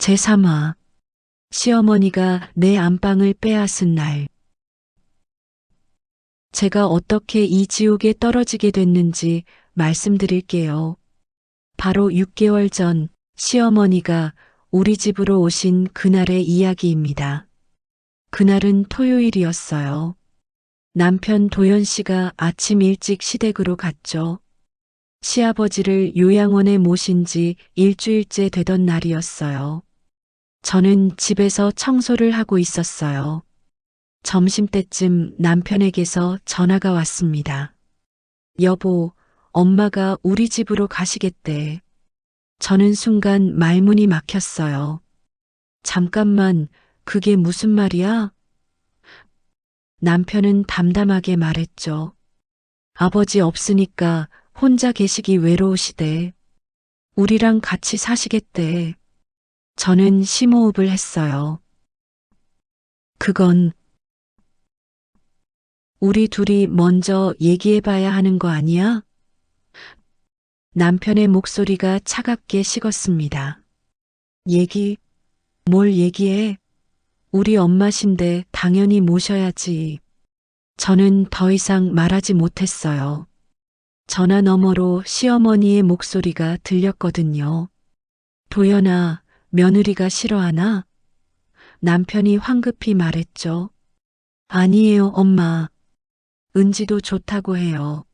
제3화 시어머니가 내 안방을 빼앗은 날. 제가 어떻게 이 지옥에 떨어지게 됐는지 말씀드릴게요. 바로 6개월 전 시어머니가 우리 집으로 오신 그날의 이야기입니다. 그날은 토요일이었어요. 남편 도현 씨가 아침 일찍 시댁으로 갔죠. 시아버지를 요양원에 모신 지 일주일째 되던 날이었어요. 저는 집에서 청소를 하고 있었어요. 점심때쯤 남편에게서 전화가 왔습니다. 여보, 엄마가 우리 집으로 가시겠대. 저는 순간 말문이 막혔어요. 잠깐만, 그게 무슨 말이야? 남편은 담담하게 말했죠. 아버지 없으니까 혼자 계시기 외로우시대. 우리랑 같이 사시겠대. 저는 심호흡을 했어요. 그건 우리 둘이 먼저 얘기해봐야 하는 거 아니야? 남편의 목소리가 차갑게 식었습니다. 뭘 얘기해? 우리 엄마신데 당연히 모셔야지. 저는 더 이상 말하지 못했어요. 전화 너머로 시어머니의 목소리가 들렸거든요. 도연아, 며느리가 싫어하나? 남편이 황급히 말했죠. 아니에요, 엄마. 은지도 좋다고 해요.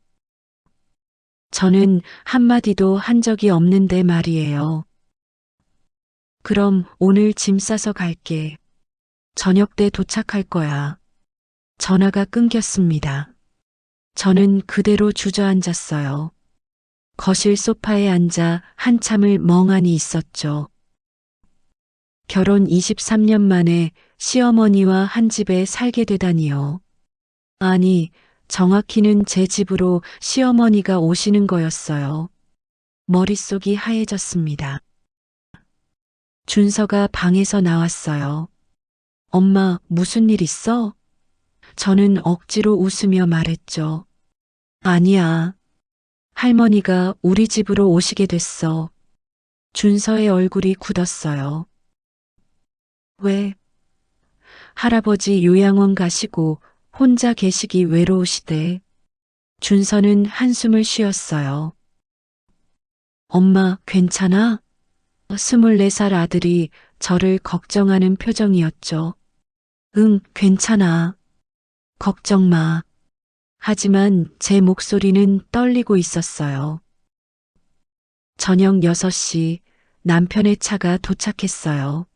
저는 한마디도 한 적이 없는데 말이에요. 그럼 오늘 짐 싸서 갈게. 저녁 때 도착할 거야. 전화가 끊겼습니다. 저는 그대로 주저앉았어요. 거실 소파에 앉아 한참을 멍하니 있었죠. 결혼 23년 만에 시어머니와 한 집에 살게 되다니요. 아니, 정확히는 제 집으로 시어머니가 오시는 거였어요. 머릿속이 하얘졌습니다. 준서가 방에서 나왔어요. 엄마, 무슨 일 있어? 저는 억지로 웃으며 말했죠. 아니야. 할머니가 우리 집으로 오시게 됐어. 준서의 얼굴이 굳었어요. 왜? 할아버지 요양원 가시고 혼자 계시기 외로우시대. 준서는 한숨을 쉬었어요. 엄마, 괜찮아? 24살 아들이 저를 걱정하는 표정이었죠. 응, 괜찮아. 걱정 마. 하지만 제 목소리는 떨리고 있었어요. 저녁 6시 남편의 차가 도착했어요.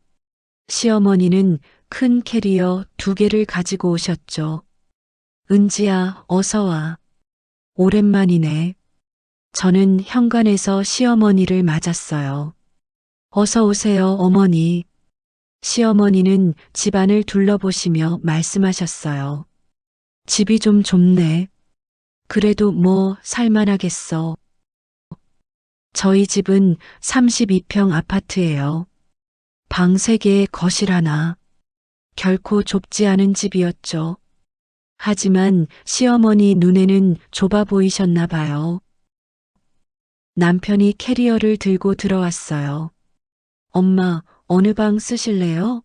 시어머니는 큰 캐리어 2개를 가지고 오셨죠. 은지야, 어서 와. 오랜만이네. 저는 현관에서 시어머니를 맞았어요. 어서 오세요, 어머니. 시어머니는 집안을 둘러보시며 말씀하셨어요. 집이 좀 좁네. 그래도 뭐 살만하겠어. 저희 집은 32평 아파트예요. 방 3개에 거실 하나. 결코 좁지 않은 집이었죠. 하지만 시어머니 눈에는 좁아 보이셨나 봐요. 남편이 캐리어를 들고 들어왔어요. 엄마, 어느 방 쓰실래요?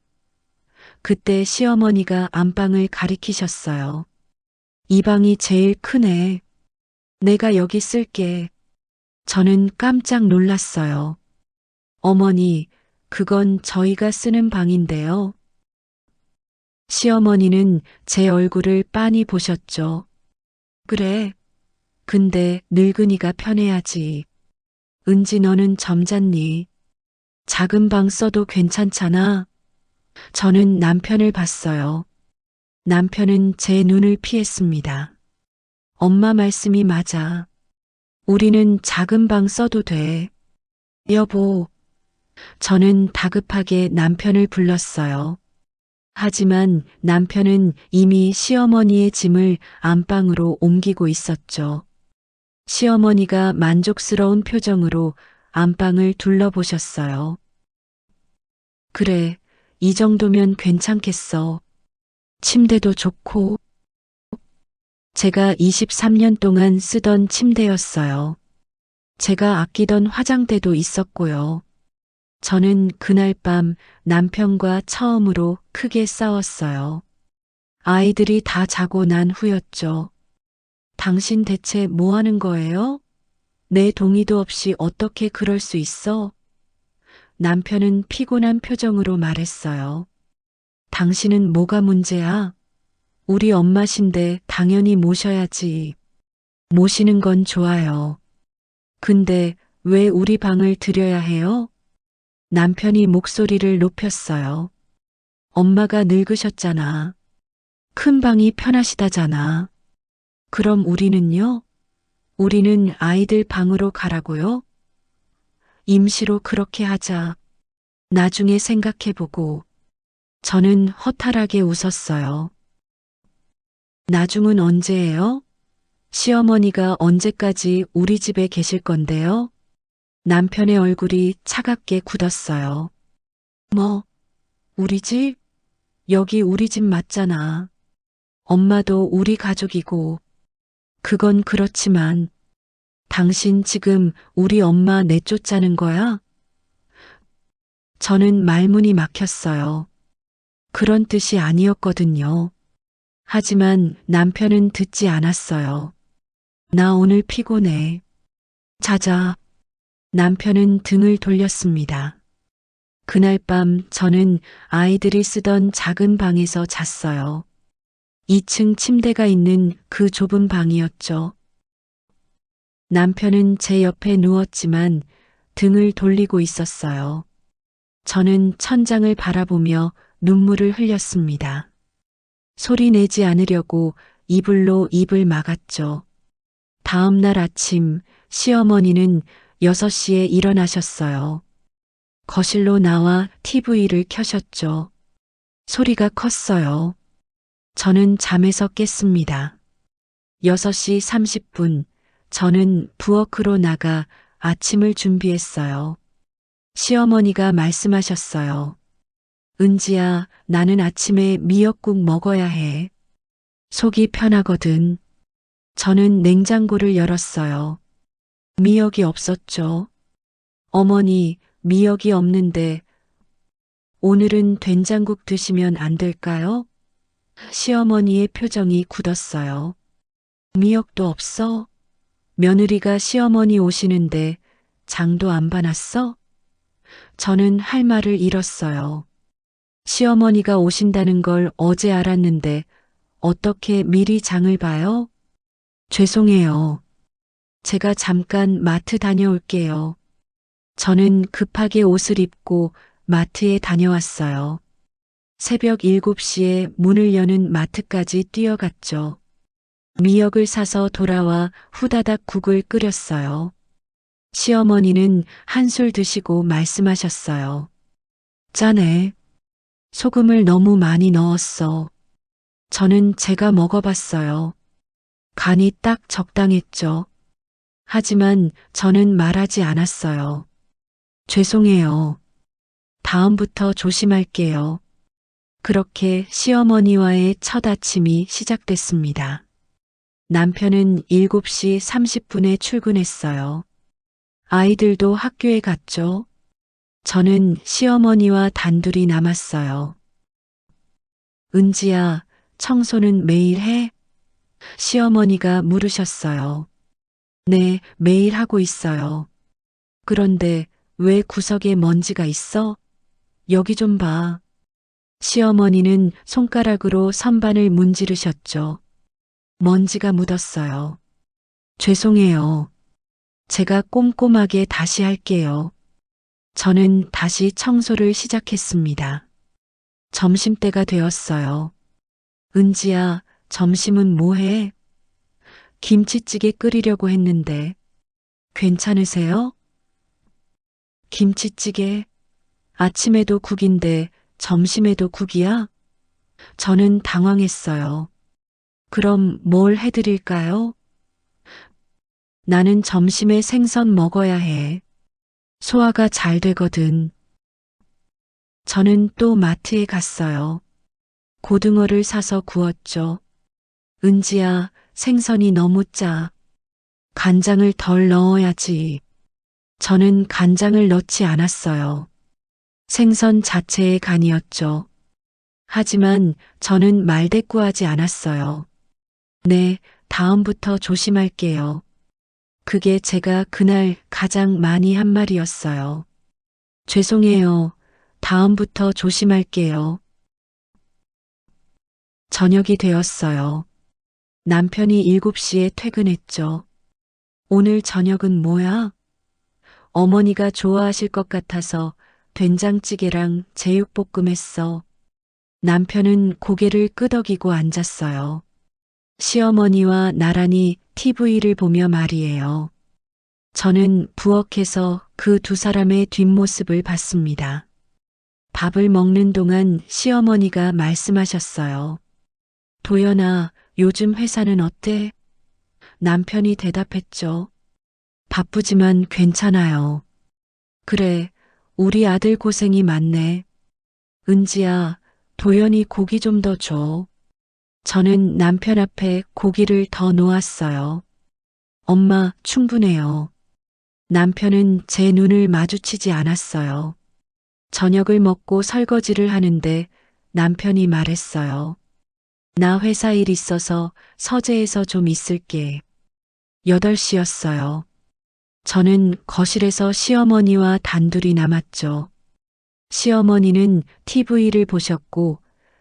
그때 시어머니가 안방을 가리키셨어요. 이 방이 제일 크네. 내가 여기 쓸게. 저는 깜짝 놀랐어요. 어머니, 그건 저희가 쓰는 방인데요. 시어머니는 제 얼굴을 빤히 보셨죠. 그래. 근데 늙은이가 편해야지. 은지 너는 점잖니? 작은 방 써도 괜찮잖아. 저는 남편을 봤어요. 남편은 제 눈을 피했습니다. 엄마 말씀이 맞아. 우리는 작은 방 써도 돼. 여보. 저는 다급하게 남편을 불렀어요. 하지만 남편은 이미 시어머니의 짐을 안방으로 옮기고 있었죠. 시어머니가 만족스러운 표정으로 안방을 둘러보셨어요. 그래, 이 정도면 괜찮겠어. 침대도 좋고. 제가 23년 동안 쓰던 침대였어요. 제가 아끼던 화장대도 있었고요. 저는 그날 밤 남편과 처음으로 크게 싸웠어요. 아이들이 다 자고 난 후였죠. 당신 대체 뭐 하는 거예요? 내 동의도 없이 어떻게 그럴 수 있어? 남편은 피곤한 표정으로 말했어요. 당신은 뭐가 문제야? 우리 엄마신데 당연히 모셔야지. 모시는 건 좋아요. 근데 왜 우리 방을 들여야 해요? 남편이 목소리를 높였어요. 엄마가 늙으셨잖아. 큰 방이 편하시다잖아. 그럼 우리는요? 우리는 아이들 방으로 가라고요? 임시로 그렇게 하자. 나중에 생각해보고. 저는 허탈하게 웃었어요. 나중은 언제예요? 시어머니가 언제까지 우리 집에 계실 건데요? 남편의 얼굴이 차갑게 굳었어요. 뭐, 우리 집? 여기 우리 집 맞잖아. 엄마도 우리 가족이고. 그건 그렇지만, 당신 지금 우리 엄마 내쫓자는 거야? 저는 말문이 막혔어요. 그런 뜻이 아니었거든요. 하지만 남편은 듣지 않았어요. 나 오늘 피곤해. 자자. 남편은 등을 돌렸습니다. 그날 밤 저는 아이들이 쓰던 작은 방에서 잤어요. 2층 침대가 있는 그 좁은 방이었죠. 남편은 제 옆에 누웠지만 등을 돌리고 있었어요. 저는 천장을 바라보며 눈물을 흘렸습니다. 소리 내지 않으려고 이불로 입을 막았죠. 다음 날 아침 시어머니는 6시에 일어나셨어요. 거실로 나와 TV를 켜셨죠. 소리가 컸어요. 저는 잠에서 깼습니다. 6시 30분, 저는 부엌으로 나가 아침을 준비했어요. 시어머니가 말씀하셨어요. 은지야, 나는 아침에 미역국 먹어야 해. 속이 편하거든. 저는 냉장고를 열었어요. 미역이 없었죠. 어머니, 미역이 없는데 오늘은 된장국 드시면 안 될까요? 시어머니의 표정이 굳었어요. 미역도 없어? 며느리가 시어머니 오시는데 장도 안 봐놨어? 저는 할 말을 잃었어요. 시어머니가 오신다는 걸 어제 알았는데 어떻게 미리 장을 봐요? 죄송해요. 제가 잠깐 마트 다녀올게요. 저는 급하게 옷을 입고 마트에 다녀왔어요. 새벽 7시에 문을 여는 마트까지 뛰어갔죠. 미역을 사서 돌아와 후다닥 국을 끓였어요. 시어머니는 한술 드시고 말씀하셨어요. 짜네. 소금을 너무 많이 넣었어. 저는 제가 먹어봤어요. 간이 딱 적당했죠. 하지만 저는 말하지 않았어요. 죄송해요. 다음부터 조심할게요. 그렇게 시어머니와의 첫 아침이 시작됐습니다. 남편은 7시 30분에 출근했어요. 아이들도 학교에 갔죠. 저는 시어머니와 단둘이 남았어요. 은지야, 청소는 매일 해? 시어머니가 물으셨어요. 네, 매일 하고 있어요. 그런데 왜 구석에 먼지가 있어? 여기 좀 봐. 시어머니는 손가락으로 선반을 문지르셨죠. 먼지가 묻었어요. 죄송해요. 제가 꼼꼼하게 다시 할게요. 저는 다시 청소를 시작했습니다. 점심때가 되었어요. 은지야, 점심은 뭐 해? 김치찌개 끓이려고 했는데. 괜찮으세요? 김치찌개? 아침에도 국인데 점심에도 국이야? 저는 당황했어요. 그럼 뭘 해드릴까요? 나는 점심에 생선 먹어야 해. 소화가 잘 되거든. 저는 또 마트에 갔어요. 고등어를 사서 구웠죠. 은지야, 생선이 너무 짜. 간장을 덜 넣어야지. 저는 간장을 넣지 않았어요. 생선 자체의 간이었죠. 하지만 저는 말대꾸하지 않았어요. 네, 다음부터 조심할게요. 그게 제가 그날 가장 많이 한 말이었어요. 죄송해요. 다음부터 조심할게요. 저녁이 되었어요. 남편이 7시에 퇴근했죠. 오늘 저녁은 뭐야? 어머니가 좋아하실 것 같아서 된장찌개랑 제육볶음 했어. 남편은 고개를 끄덕이고 앉았어요. 시어머니와 나란히 TV를 보며 말이에요. 저는 부엌에서 그 두 사람의 뒷모습을 봤습니다. 밥을 먹는 동안 시어머니가 말씀하셨어요. 도연아, 요즘 회사는 어때? 남편이 대답했죠. 바쁘지만 괜찮아요. 그래, 우리 아들 고생이 많네. 은지야, 도연이 고기 좀 더 줘. 저는 남편 앞에 고기를 더 놓았어요. 엄마, 충분해요. 남편은 제 눈을 마주치지 않았어요. 저녁을 먹고 설거지를 하는데 남편이 말했어요. 나 회사 일 있어서 서재에서 좀 있을게. 8시였어요. 저는 거실에서 시어머니와 단둘이 남았죠. 시어머니는 TV를 보셨고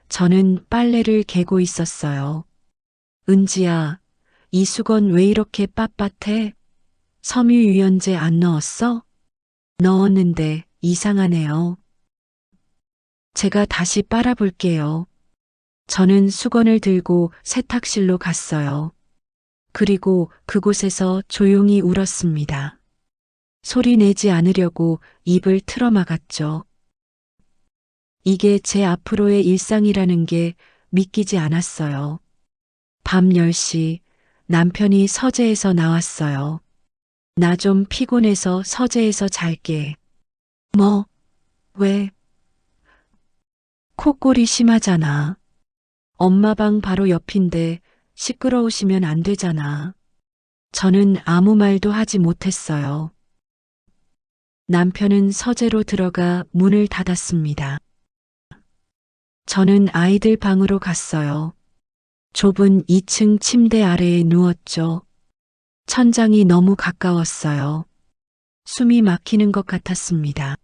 저는 빨래를 개고 있었어요. 은지야, 이 수건 왜 이렇게 빳빳해? 섬유유연제 안 넣었어? 넣었는데 이상하네요. 제가 다시 빨아볼게요. 저는 수건을 들고 세탁실로 갔어요. 그리고 그곳에서 조용히 울었습니다. 소리 내지 않으려고 입을 틀어막았죠. 이게 제 앞으로의 일상이라는 게 믿기지 않았어요. 밤 10시 남편이 서재에서 나왔어요. 나 좀 피곤해서 서재에서 잘게. 뭐? 왜? 코골이 심하잖아. 엄마 방 바로 옆인데 시끄러우시면 안 되잖아. 저는 아무 말도 하지 못했어요. 남편은 서재로 들어가 문을 닫았습니다. 저는 아이들 방으로 갔어요. 좁은 2층 침대 아래에 누웠죠. 천장이 너무 가까웠어요. 숨이 막히는 것 같았습니다.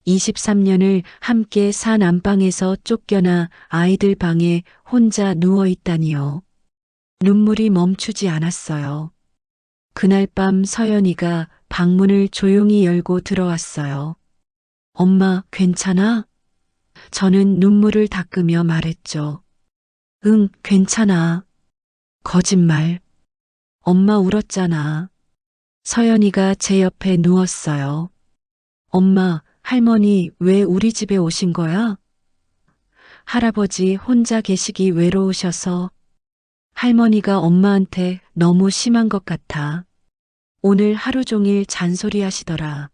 23년을 함께 산 안방에서 쫓겨나 아이들 방에 혼자 누워 있다니요. 눈물이 멈추지 않았어요. 그날 밤 서연이가 방문을 조용히 열고 들어왔어요. 엄마, 괜찮아? 저는 눈물을 닦으며 말했죠. 응, 괜찮아. 거짓말. 엄마 울었잖아. 서연이가 제 옆에 누웠어요. 엄마, 할머니 왜 우리 집에 오신 거야? 할아버지 혼자 계시기 외로우셔서. 할머니가 엄마한테 너무 심한 것 같아. 오늘 하루 종일 잔소리 하시더라.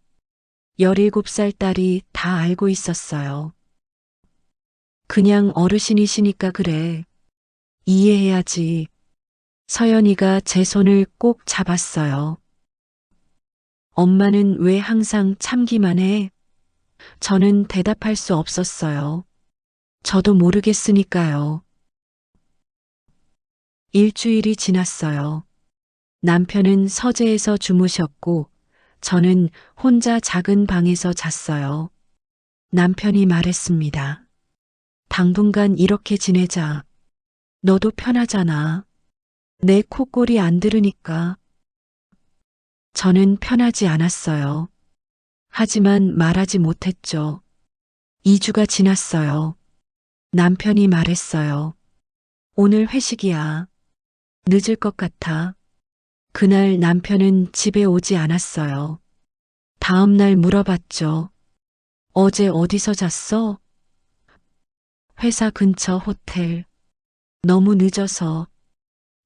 17살 딸이 다 알고 있었어요. 그냥 어르신이시니까 그래. 이해해야지. 서연이가 제 손을 꼭 잡았어요. 엄마는 왜 항상 참기만 해? 저는 대답할 수 없었어요. 저도 모르겠으니까요. 일주일이 지났어요. 남편은 서재에서 주무셨고 저는 혼자 작은 방에서 잤어요. 남편이 말했습니다. 당분간 이렇게 지내자. 너도 편하잖아. 내 코골이 안 들으니까. 저는 편하지 않았어요. 하지만 말하지 못했죠. 2주가 지났어요. 남편이 말했어요. 오늘 회식이야. 늦을 것 같아. 그날 남편은 집에 오지 않았어요. 다음 날 물어봤죠. 어제 어디서 잤어? 회사 근처 호텔. 너무 늦어서.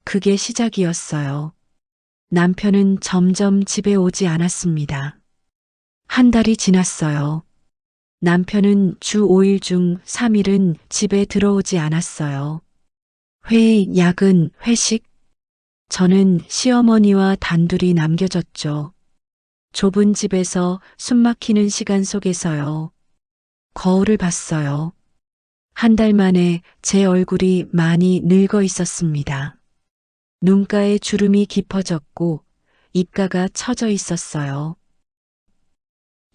그게 시작이었어요. 남편은 점점 집에 오지 않았습니다. 한 달이 지났어요. 남편은 주 5일 중 3일은 집에 들어오지 않았어요. 회의, 야근, 회식. 저는 시어머니와 단둘이 남겨졌죠. 좁은 집에서 숨막히는 시간 속에서요. 거울을 봤어요. 한 달 만에 제 얼굴이 많이 늙어 있었습니다. 눈가에 주름이 깊어졌고 입가가 처져 있었어요.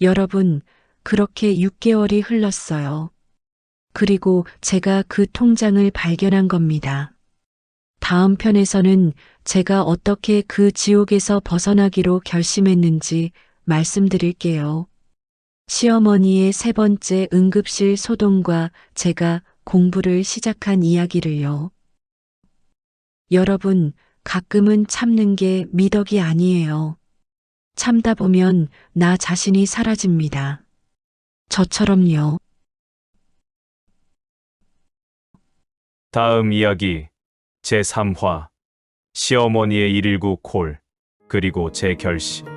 여러분, 그렇게 6개월이 흘렀어요. 그리고 제가 그 통장을 발견한 겁니다. 다음 편에서는 제가 어떻게 그 지옥에서 벗어나기로 결심했는지 말씀드릴게요. 시어머니의 세 번째 응급실 소동과 제가 공부를 시작한 이야기를요. 여러분, 가끔은 참는 게 미덕이 아니에요. 참다 보면 나 자신이 사라집니다. 저처럼요. 다음 이야기 제3화 시어머니의 119 콜 그리고 제 결심